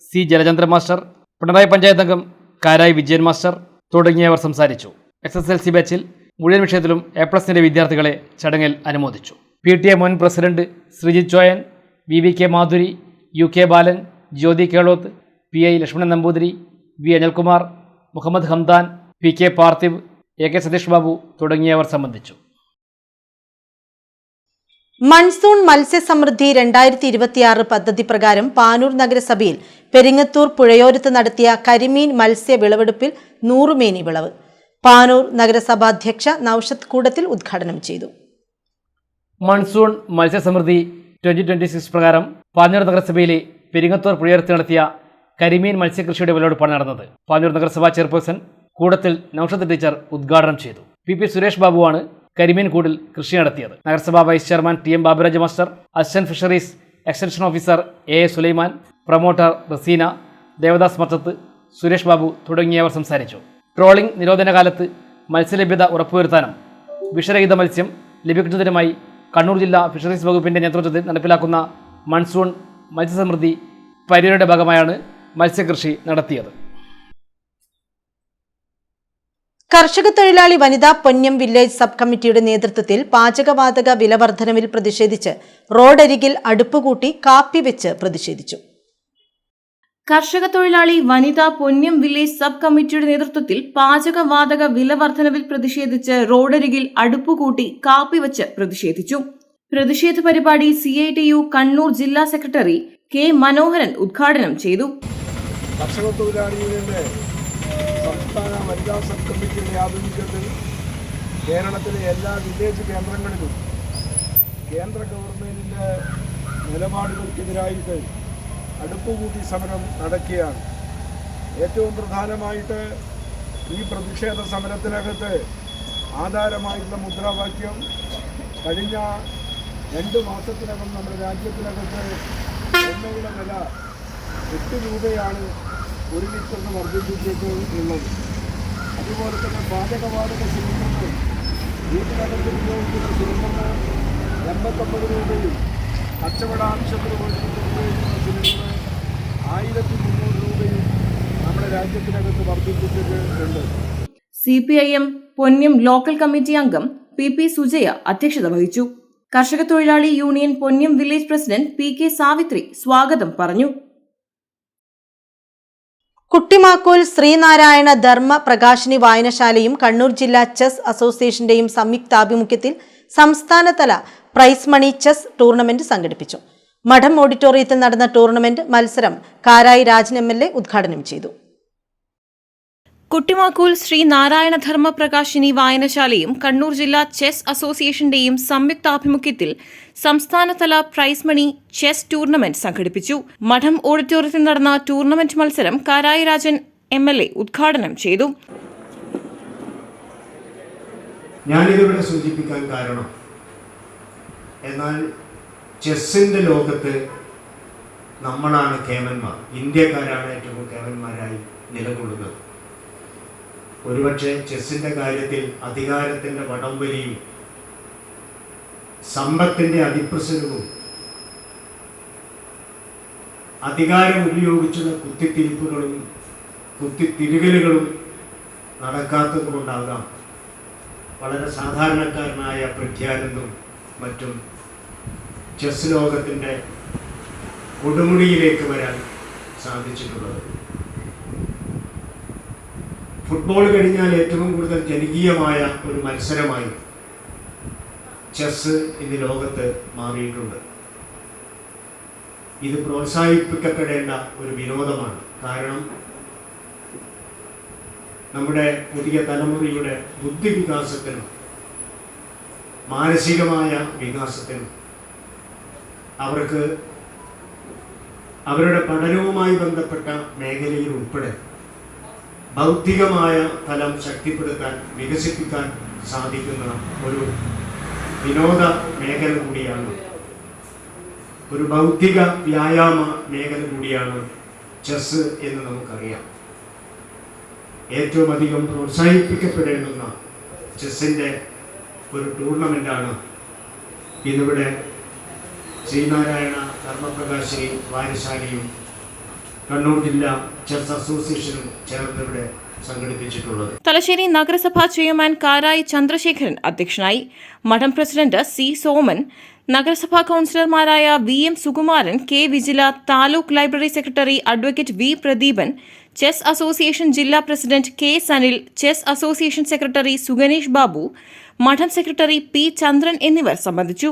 C Jalachandran master, Pinarayi panchayat അംഗം കാരായി വിജയൻ മാസ്റ്റർ തുടങ്ങിയവർ സംസാരിച്ചു. SSLC ബാച്ചിൽ മുഴുവൻ വിഷയത്തിലും A+ന്റെ വിദ്യാർത്ഥികളെ ചടങ്ങിൽ അനുമോദിച്ചു. PTA മുൻ president Sreejith Choyan, VVK Madhuri, UK Balan, Jyothi Kelothu, PI Lakshmanan Namboothiri, V Anilkumar, Muhammad Hamdan, PK Parthiv, AK Satheesh Babu തുടങ്ങിയവർ സംബന്ധിച്ചു. മൺസൂൺ മത്സ്യസമൃദ്ധി 2026 പദ്ധതി പ്രകാരം പാനൂർ നഗരസഭയിൽ പെരിങ്ങത്തൂർ പുഴയോരത്ത് നടത്തിയ കരിമീൻ മത്സ്യ വിളവെടുപ്പിൽ 100 മേനി വിളവ് പാനൂർ നഗരസഭാ അധ്യക്ഷ നൌഷത്ത് കൂടത്തിൽ ഉദ്ഘാടനം ചെയ്തു. മൺസൂൺ മത്സ്യസമൃദ്ധി 2026 പ്രകാരം പാനൂർ നഗരസഭയിലെ പെരിങ്ങത്തൂർ പുഴയോരത്ത് നടത്തിയ കരിമീൻ മത്സ്യകൃഷിയുടെ വിളവെടുപ്പാണ് നടന്നത്. പാനൂർ നഗരസഭാ ചെയർപേഴ്സൺ കൂടത്തിൽ നൌഷത്ത് ടീച്ചർ ഉദ്ഘാടനം ചെയ്തു. PP സുരേഷ് ബാബുവാണ് കരിമീൻ കൂടിൽ കൃഷി നടത്തിയത്. നഗരസഭാ vice chairman TM Baburaj master, assistant fisheries extension officer AA Sulaiman, promoter Raseena, Devadas Mathath, Suresh Babu തുടങ്ങിയവർ സംസാരിച്ചു. ട്രോളിംഗ് നിരോധന കാലത്ത് മത്സ്യലഭ്യത ഉറപ്പുവരുത്താനും വിഷരഹിത മത്സ്യം ലഭിക്കുന്നതിനുമായി കണ്ണൂർ ജില്ലാ ഫിഷറീസ് വകുപ്പിന്റെ നേതൃത്വത്തിൽ നടപ്പിലാക്കുന്ന മൺസൂൺ മത്സ്യസമൃദ്ധി പരിപാടിയുടെ ഭാഗമായാണ് മത്സ്യകൃഷി നടത്തിയത്. കർഷക തൊഴിലാളി വനിതാ പൊന്നം വില്ലേജ് സബ് കമ്മിറ്റിയുടെ നേതൃത്വത്തിൽ പാചകവാതക വിലവർദ്ധനവിൽ പ്രതിഷേധിച്ച് റോഡരികിൽ അടുപ്പുകൂട്ടി കാപ്പി വെച്ച് പ്രതിഷേധിച്ചു. കർഷക തൊഴിലാളി വനിതാ പൊന്നം വില്ലേജ് സബ് കമ്മിറ്റിയുടെ നേതൃത്വത്തിൽ പാചകവാതക വിലവർദ്ധനവിൽ പ്രതിഷേധിച്ച് റോഡരികിൽ അടുപ്പുകൂട്ടി കാപ്പി വെച്ച് പ്രതിഷേധിച്ചു. പ്രതിഷേധ പരിപാടി CITU കണ്ണൂർ ജില്ലാ സെക്രട്ടറി K മനോഹരൻ ഉദ്ഘാടനം ചെയ്തു. കർഷക തൊഴിലാളികളുടെ സംസ്ഥാന വനിതാ സബ് കമ്മിറ്റിയുടെ ആഭിമുഖ്യത്തിൽ കേരളത്തിലെ എല്ലാ വില്ലേജ് കേന്ദ്രങ്ങളിലും കേന്ദ്ര ഗവൺമെന്റിന്റെ നിലപാടുകൾക്കെതിരായിട്ട് അടുപ്പുകൂട്ടി സമരം നടക്കുകയാണ്. ഏറ്റവും പ്രധാനമായിട്ട് ഈ പ്രതിഷേധ സമരത്തിനകത്ത് ആധാരമായിട്ടുള്ള മുദ്രാവാക്യം കഴിഞ്ഞ 2 മാസത്തിനകം നമ്മുടെ രാജ്യത്തിനകത്ത് എണ്ണയുടെ വില 8 രൂപയാണ് 1 ലിറ്ററിന് വർദ്ധിപ്പിച്ചിട്ടുള്ളത്. അതുപോലെ തന്നെ പാചകവാതക സിലിണ്ടറിന് വീട്ടിനകത്ത് ഉപയോഗിക്കുന്ന സിലിണ്ടറിന് 89 രൂപയും കച്ചവട ആവശ്യത്തിന് വേണ്ടി ഉപയോഗിക്കുന്ന സിലിണ്ടറിന് 1300 രൂപയും നമ്മുടെ രാജ്യത്തിനകത്ത് വർദ്ധിപ്പിച്ചിട്ടുണ്ട്. CPIM പൊന്നം ലോക്കൽ കമ്മിറ്റി അംഗം PP സുജയ അധ്യക്ഷത വഹിച്ചു. കർഷക തൊഴിലാളി union Ponnam village president PK Savithri സ്വാഗതം പറഞ്ഞു. കുട്ടിമാക്കോൽ ശ്രീനാരായണ ധർമ്മ പ്രകാശിനി വായനശാലയും കണ്ണൂർ ജില്ലാ ചെസ് അസോസിയേഷന്റെയും സംയുക്താഭിമുഖ്യത്തിൽ സംസ്ഥാനതല പ്രൈസ് മണി ചെസ് ടൂർണമെന്റ് സംഘടിപ്പിച്ചു. മഠം ഓഡിറ്റോറിയത്തിൽ നടന്ന ടൂർണമെന്റ് മത്സരം കാരായി രാജൻ MLA ഉദ്ഘാടനം ചെയ്തു. കുട്ടിമാക്കൂൽ ശ്രീ നാരായണ ധർമ്മ പ്രകാശിനി വായനശാലയും കണ്ണൂർ ജില്ലാ ചെസ് അസോസിയേഷന്റെയും സംയുക്താഭിമുഖ്യത്തിൽ സംസ്ഥാനതല പ്രൈസ് മണി ചെസ് ടൂർണമെന്റ് സംഘടിപ്പിച്ചു. മഠം ഓഡിറ്റോറിയത്തിൽ നടന്ന ടൂർണമെന്റ് മത്സരം കാരായി രാജൻ MLA ഉദ്ഘാടനം ചെയ്തു. ഞാനിതിവിടെ സൂചിപ്പിക്കാൻ കാരണം, എന്നാൽ ചെസ്സിന്റെ ലോകത്ത് നമ്മളാണ് കേമന്മാർ, ഇന്ത്യക്കാരാണ് ഏറ്റവും കേമന്മാരായി നിലകൊള്ളുന്നത്. ഒരുപക്ഷെ ചെസ്സിന്റെ കാര്യത്തിൽ അധികാരത്തിന്റെ വടംവലിയും സമ്പത്തിന്റെ അതിപ്രസരവും അധികാരം ഉപയോഗിച്ചുള്ള കുത്തിത്തിരിപ്പുകളും കുത്തിത്തിരികലുകളും നടക്കാത്തത് കൊണ്ടാകാം വളരെ സാധാരണക്കാരനായ പ്രഖ്യാനന്ദും മറ്റും ചെസ് ലോകത്തിൻ്റെ കൊടുമുടിയിലേക്ക് വരാൻ സാധിച്ചിട്ടുള്ളത്. ഫുട്ബോൾ കഴിഞ്ഞാൽ ഏറ്റവും കൂടുതൽ ജനകീയമായ ഒരു മത്സരമായി ചെസ് ഇന്ന് ലോകത്ത് മാറിയിട്ടുണ്ട്. ഇത് പ്രോത്സാഹിപ്പിക്കപ്പെടേണ്ട ഒരു വിനോദമാണ്. കാരണം നമ്മുടെ പുതിയ തലമുറയുടെ ബുദ്ധിവികാസത്തിനും മാനസികമായ വികാസത്തിനും അവർക്ക് അവരുടെ പഠനവുമായി ബന്ധപ്പെട്ട മേഖലയിൽ ഉൾപ്പെടെ ബൗദ്ധികമായ തലം ശക്തിപ്പെടുത്താൻ, വികസിപ്പിക്കാൻ സാധിക്കുന്ന ഒരു വിനോദ മേഖല കൂടിയാണ്, ഒരു ബൗദ്ധിക വ്യായാമ മേഖല കൂടിയാണ് ചെസ്സ് എന്ന് നമുക്കറിയാം. ഏറ്റവും അധികം പ്രോത്സാഹിപ്പിക്കപ്പെടേണ്ടുന്ന ചെസ്സിൻ്റെ ഒരു ടൂർണമെൻ്റാണ് ഇന്നിവിടെ ശ്രീനാരായണ ധർമ്മപ്രകാശിനി വായനശാലയും കണ്ണൂർ ജില്ലാ ചെസ് അസോസിയേഷനും ചേർന്നിവിടെ സംഘടിപ്പിച്ചിട്ടുള്ളത്. തലശ്ശേരി നഗരസഭാ ചെയർമാൻ കാരായി ചന്ദ്രശേഖരൻ അധ്യക്ഷനായി. മഠം പ്രസിഡന്റ് സി സോമൻ, നഗരസഭാ കൌൺസിലർമാരായ VM Sukumaran, K Vijila, taluk library secretary advocate V Pradeepan, chess association ജില്ലാ president K Sanil, chess association secretary Suganesh Babu, മഠം സെക്രട്ടറി P ചന്ദ്രൻ എന്നിവർ സംബന്ധിച്ചു.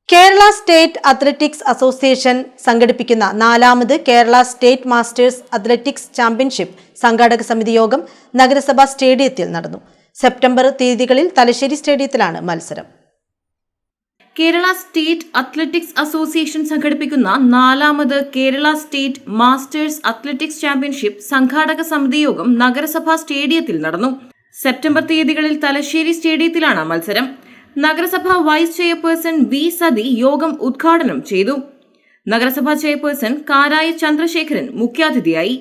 കേരള സ്റ്റേറ്റ് അത്ലറ്റിക്സ് അസോസിയേഷൻ സംഘടിപ്പിക്കുന്ന 4ാമത് Kerala state masters athletics championship സംഘാടക സമിതി യോഗം നഗരസഭാ സ്റ്റേഡിയത്തിൽ നടന്നു. സെപ്റ്റംബർ തീയതികളിൽ തലശ്ശേരി സ്റ്റേഡിയത്തിലാണ് മത്സരം. കേരള സ്റ്റേറ്റ് അത്ലറ്റിക്സ് അസോസിയേഷൻ സംഘടിപ്പിക്കുന്ന 4ാമത് Kerala state masters athletics championship സംഘാടക സമിതി യോഗം നഗരസഭാ സ്റ്റേഡിയത്തിൽ നടന്നു. സെപ്റ്റംബർ തീയതികളിൽ തലശ്ശേരി സ്റ്റേഡിയത്തിലാണ് മത്സരം. നഗരസഭാ വൈസ് ചെയർപേഴ്സൺ V സതി യോഗം ഉദ്ഘാടനം ചെയ്തു. നഗരസഭാ ചെയർപേഴ്സൺ കാരായി ചന്ദ്രശേഖരൻ മുഖ്യാതിഥിയായി.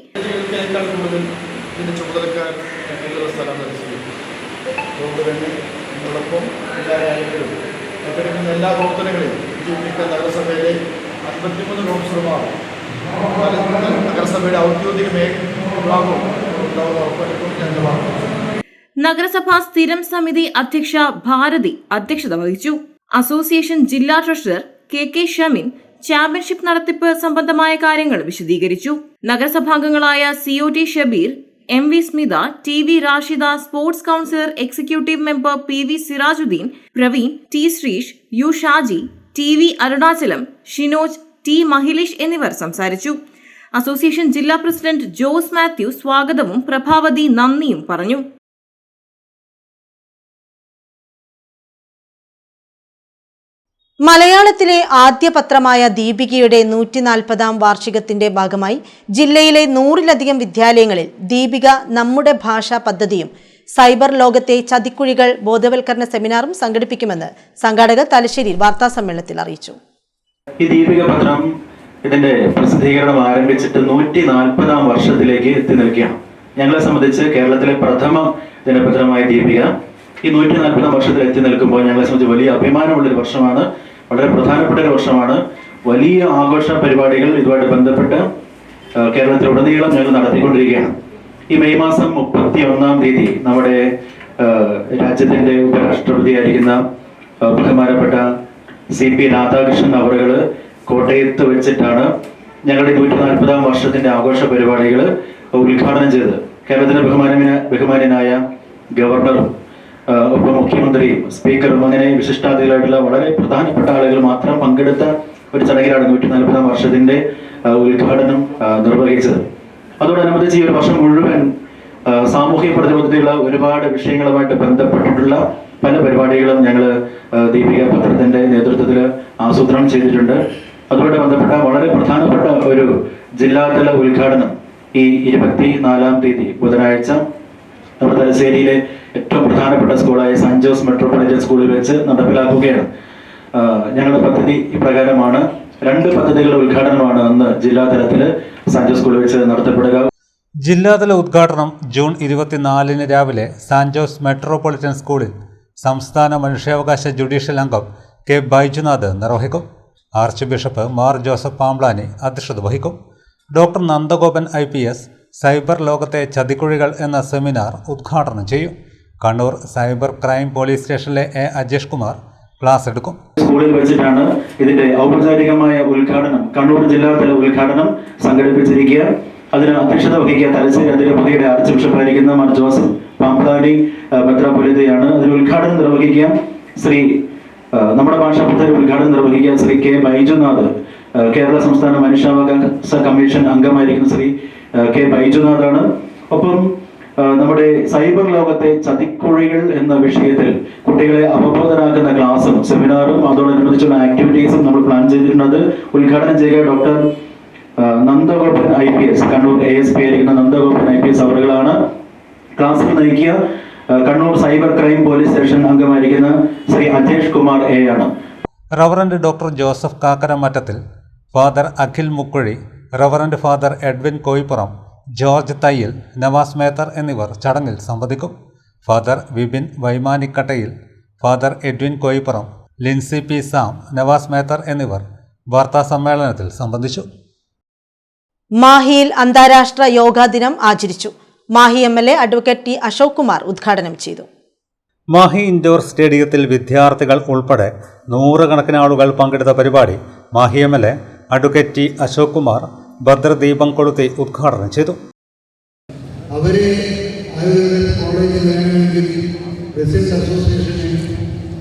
എല്ലാ പ്രവർത്തനങ്ങളിലും നഗരസഭയിലെ 53 കൗൺസിലർമാർ നഗരസഭയുടെ ഔദ്യോഗിക വിഭാഗവും നഗരസഭാ സ്ഥിരം സമിതി അധ്യക്ഷ ഭാരതി അധ്യക്ഷത വഹിച്ചു. അസോസിയേഷൻ ജില്ലാ ട്രഷറർ KK ഷമീൻ ചാമ്പ്യൻഷിപ്പ് നടത്തിപ്പ് സംബന്ധമായ കാര്യങ്ങൾ വിശദീകരിച്ചു. നഗരസഭാംഗങ്ങളായ COT Shabeer, MV Smitha, TV Rashida, sports councillor executive member PV Sirajuddin, Praveen, T Sreesh, U Shaji, TV Arunachalam, Shinoj, T മഹിലേഷ് എന്നിവർ സംസാരിച്ചു. അസോസിയേഷൻ ജില്ലാ പ്രസിഡന്റ് ജോസ് മാത്യു സ്വാഗതവും പ്രഭാവതി നന്ദിയും പറഞ്ഞു. മലയാളത്തിലെ ആദ്യ പത്രമായ ദീപികയുടെ 140ാം വാർഷികത്തിന്റെ ഭാഗമായി ജില്ലയിലെ 100-ലധികം വിദ്യാലയങ്ങളിൽ ദീപിക നമ്മുടെ ഭാഷാ പദ്ധതിയും സൈബർ ലോകത്തെ ചതിക്കുഴികൾ ബോധവൽക്കരണ സെമിനാറും സംഘടിപ്പിക്കുമെന്ന് സംഘാടകർ തലശ്ശേരിയിൽ വാർത്താസമ്മേളനത്തിൽ അറിയിച്ചു. ഈ ദീപിക പത്രം ഇതിന്റെ പ്രസിദ്ധീകരണം ആരംഭിച്ചിട്ട് 140ാം വർഷത്തിലേക്ക് എത്തി നിൽക്കുകയാണ്. ഞങ്ങളെ സംബന്ധിച്ച് കേരളത്തിലെ പ്രഥമ ദിനപത്രമായ ദീപിക ഈ 140ാം വർഷത്തിൽ എത്തി നിൽക്കുമ്പോൾ ഞങ്ങളെ സംബന്ധിച്ച് വലിയ അഭിമാനമുള്ളൊരു വർഷമാണ്, വളരെ പ്രധാനപ്പെട്ട ഒരു വർഷമാണ്. വലിയ ആഘോഷ പരിപാടികൾ ഇതുമായിട്ട് ബന്ധപ്പെട്ട് കേരളത്തിലുടനീളം ഞങ്ങൾ നടത്തിക്കൊണ്ടിരിക്കുകയാണ്. ഈ മെയ് മാസം 31ാം തീയതി നമ്മുടെ രാജ്യത്തിന്റെ ഉപരാഷ്ട്രപതിയായിരിക്കുന്ന ബഹുമാനപ്പെട്ട CP രാധാകൃഷ്ണൻ അവറുകൾ കോട്ടയത്ത് വെച്ചിട്ടാണ് ഞങ്ങളുടെ 140ാം വർഷത്തിന്റെ ആഘോഷ പരിപാടികൾ ഉദ്ഘാടനം ചെയ്തത്. കേരളത്തിന്റെ ബഹുമാന്യനായ ഗവർണറും ഉപമുഖ്യമന്ത്രിയും സ്പീക്കറും അങ്ങനെ വിശിഷ്ടാതിഥികളായിട്ടുള്ള വളരെ പ്രധാനപ്പെട്ട ആളുകൾ മാത്രം പങ്കെടുത്ത ഒരു ചടങ്ങിലാണ് 140ാം വർഷത്തിന്റെ ഉദ്ഘാടനം നിർവഹിച്ചത്. അതോടനുബന്ധിച്ച് ഈ ഒരു വർഷം മുഴുവൻ സാമൂഹിക പ്രതിബദ്ധതയുള്ള ഒരുപാട് വിഷയങ്ങളുമായിട്ട് ബന്ധപ്പെട്ടിട്ടുള്ള പല പരിപാടികളും ഞങ്ങൾ ദീപിക പത്രത്തിന്റെ നേതൃത്വത്തിൽ ആസൂത്രണം ചെയ്തിട്ടുണ്ട്. അതുമായിട്ട് ബന്ധപ്പെട്ട വളരെ പ്രധാനപ്പെട്ട ഒരു ജില്ലാതല ഉദ്ഘാടനം ഈ 24ാം തീയതി ബുധനാഴ്ച നമ്മുടെ തലശ്ശേരിയിലെ ഏറ്റവും പ്രധാനപ്പെട്ട സ്കൂളായ സെന്റ് ജോസ് മെട്രോപൊളിറ്റൻ സ്കൂളിൽ വെച്ച് നടപ്പിലാക്കുകയാണ്. ഞങ്ങളുടെ പദ്ധതി ഇപ്രകാരമാണ്. 2 പദ്ധതികളുടെ ഉദ്ഘാടനമാണ് അന്ന് ജില്ലാതലത്തിൽ സെന്റ് ജോസ് സ്കൂളിൽ വെച്ച് നടത്തപ്പെടുക. ജില്ലാതല ഉദ്ഘാടനം ജൂൺ 24 രാവിലെ സെന്റ് ജോസ് മെട്രോപൊളിറ്റൻ സ്കൂളിൽ സംസ്ഥാന മനുഷ്യാവകാശ ജുഡീഷ്യൽ അംഗം K ബൈജുനാഥ് നിർവഹിക്കും. Arch bishop Mar Joseph Pamplany അധ്യക്ഷത വഹിക്കും. ഡോക്ടർ നന്ദഗോപൻ IPS സൈബർ ലോകത്തെ ചതിക്കുഴികൾ എന്ന സെമിനാർ ഉദ്ഘാടനം ചെയ്യും. കണ്ണൂർ സൈബർ ക്രൈം പോലീസ് സ്റ്റേഷനിലെ A അജേഷ് കുമാർ ക്ലാസ് എടുക്കും. സ്കൂളിൽ വെച്ചിട്ടാണ് ഇതിന്റെ ഔപചാരികമായ ഉദ്ഘാടനം, കണ്ണൂർ ജില്ലാതല ഉദ്ഘാടനം സംഘടിപ്പിച്ചിരിക്കുക. അതിന് അധ്യക്ഷത വഹിക്കുക തലശ്ശേരി അതിരൂപതയുടെ ആർച്ച് ബിഷപ്പായിരിക്കുന്ന മാർ ജോസഫ് പാമ്പാടി മെത്രാപ്പൊലീത്തയാണ്. അതിന് ഉദ്ഘാടനം നിർവഹിക്കുക ശ്രീ നമ്മുടെ ഭാഷാപദ്ധതി ഉദ്ഘാടനം നിർവഹിക്കുക ശ്രീ കെ ബൈജുനാഥ്, കേരള സംസ്ഥാന മനുഷ്യാവകാശ കമ്മീഷൻ അംഗമായിരിക്കുന്ന ശ്രീ കെ ബൈജുനാഥാണ്. ഒപ്പം നമ്മുടെ സൈബർ ലോകത്തെ ചതിക്കുഴികൾ എന്ന വിഷയത്തിൽ കുട്ടികളെ അവബോധനാക്കുന്ന ക്ലാസും സെമിനാറും അതോടനുബന്ധിച്ചുള്ള ആക്ടിവിറ്റീസും നമ്മൾ പ്ലാൻ ചെയ്തിട്ടുണ്ട്. ഉദ്ഘാടനം ചെയ്യുക doctor Nandagopan IPS, Kannur ASP ആയിരിക്കുന്ന നന്ദഗോപൻ IPS അവറുകളാണ്. ക്ലാസ്സിൽ നയിക്കുക Kannur cyber crime police station അംഗമായിരിക്കുന്ന ശ്രീ അജേഷ് കുമാർ A ആണ്. Reverend doctor Joseph Kakkaramattathil, father Akhil Mukkuzhi, reverend father Edwin Koyippuram, George Thayyil, Navas Methar എന്നിവർ ചടങ്ങിൽ സംബന്ധിക്കും. Father Vipin Vaimanikkattayil, father Edwin Koyippuram, Lincy P. Sam, Navas Methar എന്നിവർ വാർത്താസമ്മേളനത്തിൽ സംബന്ധിച്ചു. മാഹിയിൽ അന്താരാഷ്ട്ര യോഗാ ദിനം ആചരിച്ചു. Mahe MLA advocate T. Ashok Kumar ഉദ്ഘാടനം ചെയ്തു. മാഹി ഇൻഡോർ സ്റ്റേഡിയത്തിൽ വിദ്യാർത്ഥികൾ ഉൾപ്പെടെ നൂറുകണക്കിന് ആളുകൾ പങ്കെടുത്ത പരിപാടി Mahe MLA advocate T. Ashok Kumar ഭദ്രദീപം കൊളുത്തി ഉദ്ഘാടനം ചെയ്തു. അവരെ കോളേജിൽ വേണമെങ്കിൽ റെസിഡൻസ് അസോസിയേഷനിൽ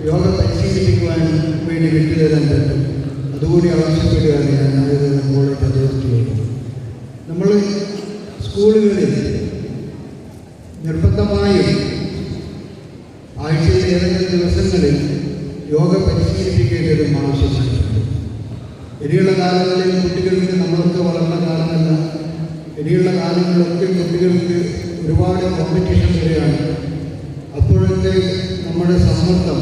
യോഗ പരിശീലിപ്പിക്കുവാൻ വേണ്ടി വിട്ടുതരാൻ പറ്റും. അതുകൂടി ആവശ്യപ്പെടുകയാണ് ഞാൻ ആയുർവേദ കോളേജ് അതോറിറ്റിയോട്. നമ്മൾ സ്കൂളുകളിൽ നിർബന്ധമായും ആഴ്ചയിൽ ഏതെങ്കിലും ദിവസങ്ങളിൽ യോഗ പരിശീലിപ്പിക്കേണ്ടതും ആവശ്യമായിട്ടുണ്ട്. ഇനിയുള്ള കാലങ്ങളിൽ കുട്ടികൾക്ക് നമ്മളൊക്കെ വളർന്ന കാലമല്ല, ഇനിയുള്ള കാലങ്ങളിലൊക്കെ കുട്ടികൾക്ക് ഒരുപാട് കോമ്പറ്റീഷൻ വരികയാണ്. അപ്പോഴൊക്കെ നമ്മുടെ സമ്മർദ്ദം,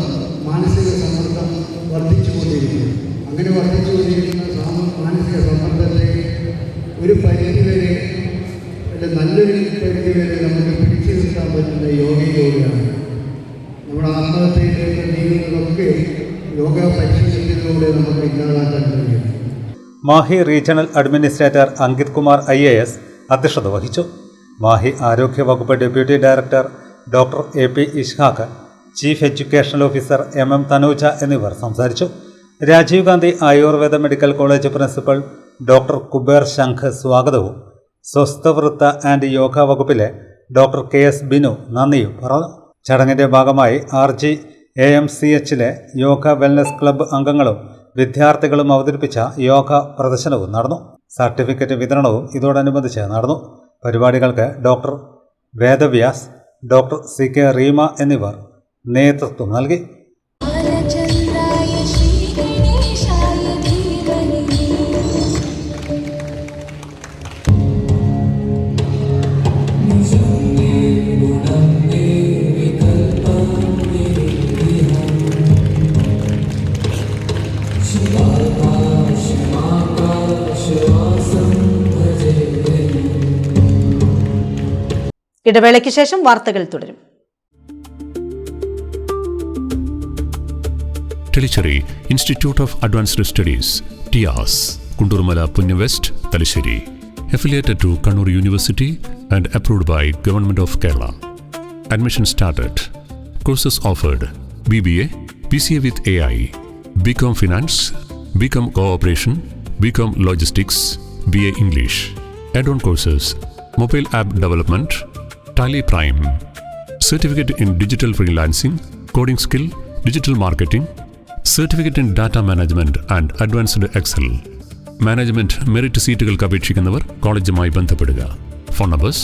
മാനസിക സമ്മർദ്ദം വർദ്ധിച്ചുകൊണ്ടിരിക്കുന്നു. അങ്ങനെ വർദ്ധിച്ചുകൊണ്ടിരിക്കുന്ന മാനസിക സമ്മർദ്ദത്തെ ഒരു പരിധിവരെ, നല്ലൊരു പരിധിവരെ നമുക്ക് പിടിച്ചു നിർത്താൻ പറ്റുന്ന യോഗയിലൂടെയാണ്. നമ്മുടെ ആത്മഹത്യയിലേക്ക് നീങ്ങുന്നതൊക്കെ യോഗ പരിശീലനത്തിലൂടെ നമുക്ക് ഇല്ലാതാക്കാൻ കഴിയും. Mahe regional administrator Ankit Kumar IAS അധ്യക്ഷത വഹിച്ചു. മാഹി ആരോഗ്യ വകുപ്പ് deputy director doctor AP Ishaq, chief educational officer MM Thanuja എന്നിവർ സംസാരിച്ചു. Rajiv Gandhi Ayurveda medical college principal doctor Kuber Shankh സ്വാഗതവും സ്വസ്ഥവൃത്ത ആൻഡ് യോഗ വകുപ്പിലെ ഡോക്ടർ KS ബിനു നന്ദിയും പറഞ്ഞു. ചടങ്ങിൻ്റെ ഭാഗമായി RG AMCHലെ യോഗ വെൽനസ് ക്ലബ്ബ് അംഗങ്ങളും വിദ്യാർത്ഥികളും അവതരിപ്പിച്ച യോഗ പ്രദർശനവും നടന്നു. സർട്ടിഫിക്കറ്റ് വിതരണവും ഇതോടനുബന്ധിച്ച് നടന്നു. പരിപാടികൾക്ക് doctor Vedavyas, doctor CK Reema എന്നിവർ നേതൃത്വം നൽകി. ഇടവേളയ്ക്ക് ശേഷം വാർത്തകൾ തുടരും. Tellicherry institute of advanced studies TIAS, Kundoormala Punya west, Thalassery. Affiliated to Kannur University and approved by Government of Kerala. Admission started. Courses offered: BBA, PCA with AI, BCom Finance, BCom Cooperation, BCom Logistics, BA English. Add-on courses: Mobile App Development, Tally Prime, Certificate in Digital Freelancing, Coding Skill, Digital Marketing, Certificate in Data Management and Advanced Excel. Management merit സീറ്റുകൾക്ക് അപേക്ഷിക്കുന്നവർ കോളേജുമായി ബന്ധപ്പെടുക. Phone numbers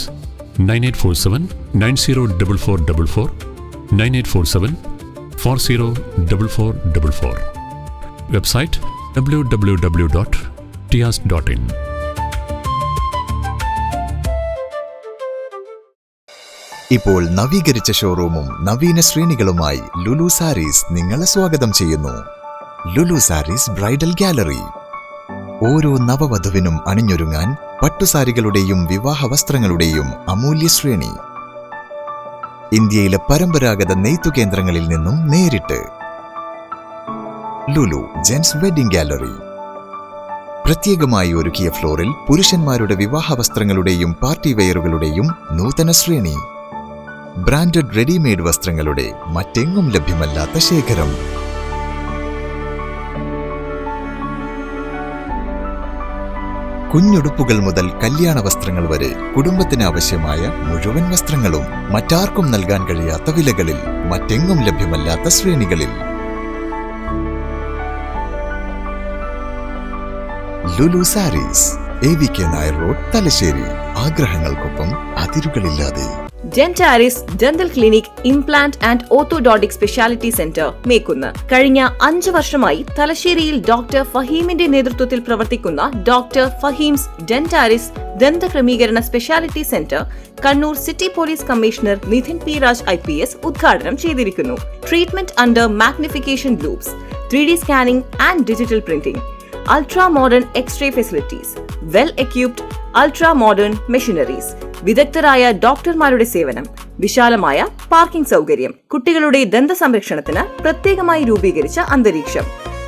9847 904444, 9847 404444. Website www.tias.in. ഇപ്പോൾ നവീകരിച്ച ഷോറൂമും നവീന ശ്രേണികളുമായി ലുലു സാരീസ് നിങ്ങളെ സ്വാഗതം ചെയ്യുന്നു. Lulu sarees bridal gallery. ഓരോ നവവധുവിനും അണിഞ്ഞൊരുങ്ങാൻ പട്ടുസാരികളുടെയും വിവാഹ വസ്ത്രങ്ങളുടെയും അമൂല്യ ശ്രേണി. ഇന്ത്യയിലെ പരമ്പരാഗത നെയ്ത്തുകേന്ദ്രങ്ങളിൽ നിന്നും നേരിട്ട്. Lulu gents wedding gallery. പ്രത്യേകമായി ഒരുക്കിയ ഫ്ലോറിൽ പുരുഷന്മാരുടെ വിവാഹ വസ്ത്രങ്ങളുടെയും പാർട്ടി വെയറുകളുടെയും നൂതന ശ്രേണി. ബ്രാൻഡഡ് റെഡിമെയ്ഡ് വസ്ത്രങ്ങളുടെ മറ്റെങ്ങും ലഭ്യമല്ലാത്ത ശേഖരം. കുഞ്ഞുടുപ്പുകൾ മുതൽ കല്യാണ വസ്ത്രങ്ങൾ വരെ കുടുംബത്തിന് ആവശ്യമായ മുഴുവൻ വസ്ത്രങ്ങളും മറ്റാർക്കും നൽകാൻ കഴിയാത്ത വിലകളിൽ, മറ്റെങ്ങും ലഭ്യമല്ലാത്ത ശ്രേണികളിൽ. Lulu sarees, AVK Nair road, Thalassery. ആഗ്രഹങ്ങൾക്കൊപ്പം അതിരുകളില്ലാതെ. Dentaris dental clinic, implant and orthodontic speciality centre, Mekkunnu. കഴിഞ്ഞ 5 വർഷമായി തലശ്ശേരിയിൽ ഡോക്ടർ ഫഹീമിന്റെ നേതൃത്വത്തിൽ പ്രവർത്തിക്കുന്ന ഡോക്ടർ ഫഹീംസ് ഡെന്റാരിസ് ദന്തക്രമീകരണ speciality centre Kannur city police commissioner Nidhin P. Raj IPS ഉദ്ഘാടനം ചെയ്തിരിക്കുന്നു. Treatment under magnification loupes, 3D scanning and digital printing, ultra modern X-ray facilities, well equipped ultra modern machineries, വിദഗ്ധരായ ഡോക്ടർമാരുടെ സേവനം, വിശാലമായ പാർക്കിംഗ് സൗകര്യം, കുട്ടികളുടെ ദന്ത സംരക്ഷണത്തിന് പ്രത്യേകമായി രൂപീകരിച്ച അന്തരീക്ഷം,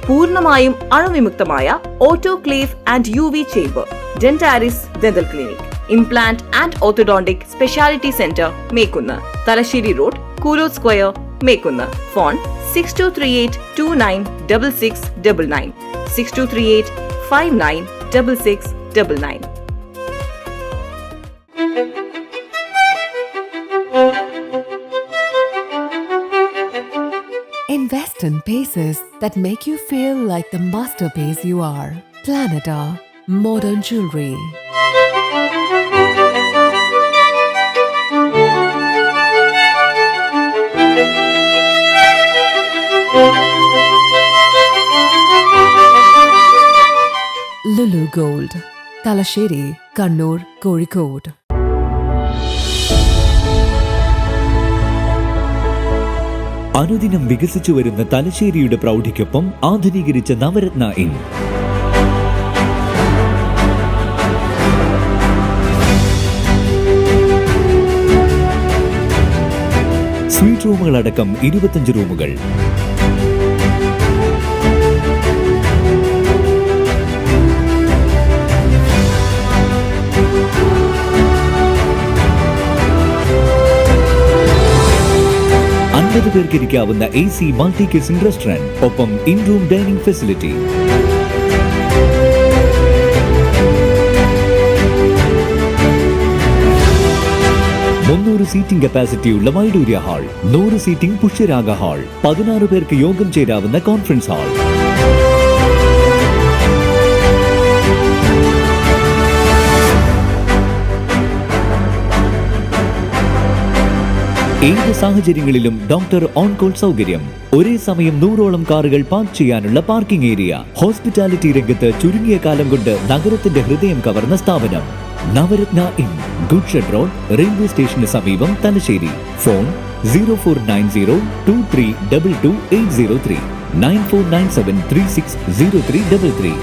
പൂർണ്ണമായും അണുവിമുക്തമായ autoclave and UV chamber. Dentaris dental clinic, implant and orthodontic speciality centre, Mekkunnu. Thalassery road, Kooloth square, Mekkunnu. Phone 6238296699, 6238596699. Invest in pieces that make you feel like the masterpiece you are. Planeta Modern Jewelry. Lulu Gold, Talasheri, Kannur, Kozhikode. അനുദിനം വികസിച്ചു വരുന്ന തലശ്ശേരിയുടെ പ്രൗഢിക്കൊപ്പം ആധുനീകരിച്ച നവരത്ന ഇൻ. സ്വീറ്റ് റൂമുകളടക്കം 25 റൂമുകൾ. പേർക്ക് ഇരിക്കാവുന്ന AC മൾട്ടി കിച്ചൺ റെസ്റ്റോറന്റ്, ഒപ്പം in room dining facility. Seating കപ്പാസിറ്റിയുള്ള Vaidoorya hall, 100 seating Pushyaraga hall, 16 പേർക്ക് യോഗം ചേരാവുന്ന കോൺഫറൻസ് ഹാൾ. ഏത് സാഹചര്യങ്ങളിലും ഡോക്ടർ ഓൺ കോൾ സൗകര്യം, ഒരേ സമയം 100ഓളം കാറുകൾ പാർക്ക് ചെയ്യാനുള്ള പാർക്കിംഗ് ഏരിയ. ഹോസ്പിറ്റാലിറ്റി രംഗത്ത് ചുരുങ്ങിയ കാലം കൊണ്ട് നഗരത്തിന്റെ ഹൃദയം കവർന്ന സ്ഥാപനം Navaratna inn, good shed road, railway സ്റ്റേഷന് സമീപം, തലശ്ശേരി. ഫോൺ 049023228803, 9497360333.